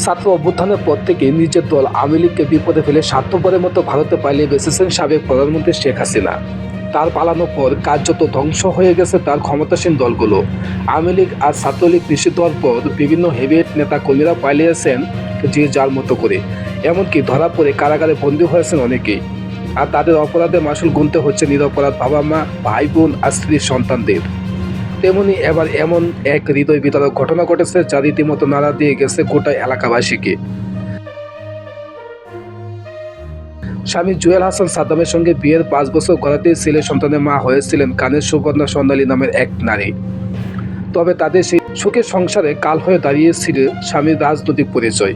ছাত্র অভ্যুত্থানের পর থেকে নিজের দল আওয়ামী লীগকে বিপদে ফেলে স্বার্থপরের মতো ভারতে পালিয়ে বেঁচেছেন সাবেক প্রধানমন্ত্রী শেখ হাসিনা। তার পালানোর পর কার্যত ধ্বংস হয়ে গেছে তার ক্ষমতাসীন দলগুলো। আওয়ামী লীগ আর ছাত্রলীগ নিষিদ্ধ হওয়ার পর বিভিন্ন হেভিয়েট নেতা কর্মীরা পালিয়েছেন যে যার মতো করে, এমনকি ধরা পড়ে কারাগারে বন্দী হয়েছেন অনেকেই। আর তাদের অপরাধের মাসুল গুনতে হচ্ছে নিরপরাধ বাবা মা, ভাই বোন আর স্ত্রীর সন্তানদের। তেমনি এবার এমন এক হৃদয় বিদারক ঘটনা ঘটেছে যা রীতিমতো নাড়া দিয়ে গেছে গোটা এলাকাবাসীকে। স্বামী জুয়েল হাসান সাদ্দামের সঙ্গে বিয়ের 5 বছর গড়াতেই ছেলে সন্তানের মা হয়েছিলেন কানের সুবর্ণা সন্ন্যালী নামের এক নারী। তবে তাদের সেই সুখের সংসারে কাল হয়ে দাঁড়িয়েছিল স্বামীর রাজনৈতিক পরিচয়।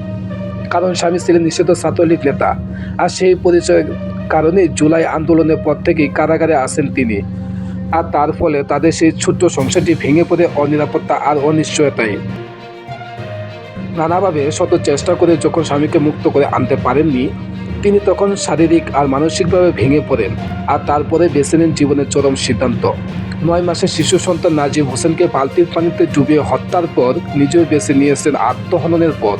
কারণ স্বামী ছিলেন নিষিদ্ধ ছাত্রলীগ নেতা, আর সেই পরিচয়ের কারণে জুলাই আন্দোলনের পর থেকেই কারাগারে আছেন তিনি। আর তার ফলে তাদের সেই ছোট্ট সংসারটি ভেঙে পড়ে অনিরাপত্তা আর অনিশ্চয়তায়। নানাভাবে শত চেষ্টা করে যখন স্বামীকে মুক্ত করে আনতে পারেননি, তিনি তখন শারীরিক আর মানসিকভাবে ভেঙে পড়েন। আর তারপরে বেছে নেন জীবনের চরম সিদ্ধান্ত। 9 মাসের শিশু সন্তান নাজিম হোসেনকে বালতির পানিতে ডুবিয়ে হত্যার পর নিজেও বেছে নিয়েছেন আত্মহননের পথ।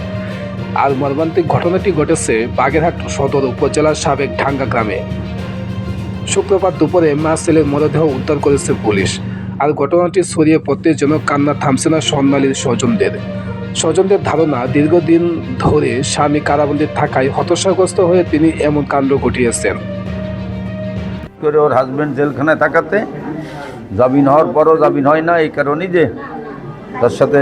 আর মর্মান্তিক ঘটনাটি ঘটেছে বাগেরহাট সদর উপজেলার সাবেক ঢাঙ্গা গ্রামে। শুক্রবার দুপুরে মা ছেলের মরদেহ উদ্ধার করেছে পুলিশ। আর ঘটনাটি ছড়িয়ে পড়তে যেন কান্না থামছে না স্বর্ণালীর স্বজনদের ধারণা, দীর্ঘদিন ধরে স্বামী কারাবন্দী থাকায় হতাশাগ্রস্ত হয়ে তিনি এমন কাণ্ড ঘটিয়েছেন। ওর হাজব্যান্ড জেলখানায় থাকাতে জামিন হওয়ার পরও জামিন হয় না, এই কারণেই যে তার সাথে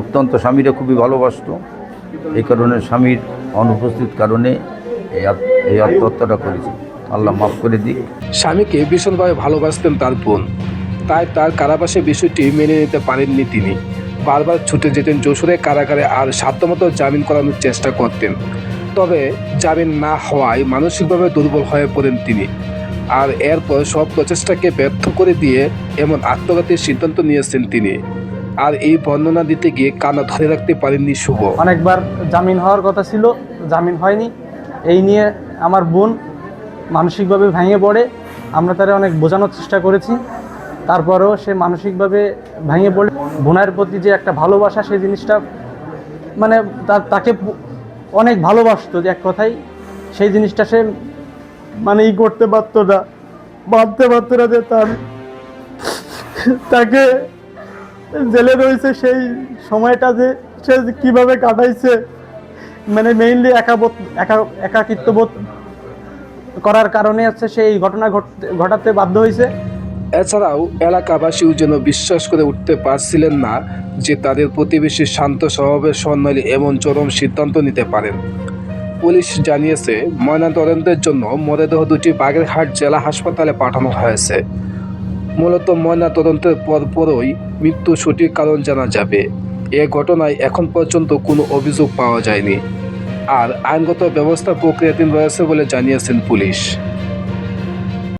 অত্যন্ত স্বামীরা খুবই ভালোবাসত, এই কারণে স্বামীর অনুপস্থিত কারণে এই আত্মহত্যাটা করেছি। আল্লাহ মাফ করে দিক। স্বামীকে ভীষণভাবে ভালোবাসতেন তার বোন, তাই তার কারাবাসের বিষয়টি মেনে নিতে পারেননি তিনি। বারবার ছুটে যেতেন যশোরে কারাগারে আর সাধ্যমতো জামিন করানোর চেষ্টা করতেন। তবে জামিন না হওয়ায় মানসিকভাবে দুর্বল হয়ে পড়েন তিনি। আর এরপর সব প্রচেষ্টাকে ব্যর্থ করে দিয়ে এমন আত্মঘাতীর সিদ্ধান্ত নিয়েছেন তিনি। আর এই বর্ণনা দিতে গিয়ে কান্না ধরে রাখতে পারেননি শুভ। অনেকবার জামিন হওয়ার কথা ছিল, জামিন হয়নি। এই নিয়ে আমার বোন মানসিকভাবে ভেঙে পড়ে। আমরা তারে অনেক বোঝানোর চেষ্টা করেছি, তারপরেও সে মানসিকভাবে ভেঙে পড়ে। বোনের প্রতি যে একটা ভালোবাসা, সেই জিনিসটা মানে তাকে অনেক ভালোবাসতো, যে এক কথাই সেই জিনিসটা সে মানে করতে পারতো না, বাঁধতে পারতো না যে তাকে জেলে রয়েছে। সেই সময়টা যে সে কীভাবে কাটাইছে, মানে মেইনলি একাকিত্ববোধ করার কারণে হচ্ছে সেই ঘটনা ঘটাতে বাধ্য হয়েছে। এছাড়াও এলাকাবাসীও যেন বিশ্বাস করে উঠতে পারছিলেন না যে তাদের প্রতিবেশী শান্ত স্বভাবের স্বর্ণালী এমন চরম সিদ্ধান্ত নিতে পারেন। পুলিশ জানিয়েছে, ময়নাতদন্তের জন্য মরদেহ দুটি বাগেরহাট জেলা হাসপাতালে পাঠানো হয়েছে। মূলত ময়নাতদন্তের পরপরই মৃত্যুর সঠিক কারণ জানা যাবে। এ ঘটনায় এখন পর্যন্ত কোনো অভিযোগ পাওয়া যায়নি, আর আইনগত ব্যবস্থা প্রক্রিয়াধীন রয়েছে বলে জানিয়েছেন পুলিশ।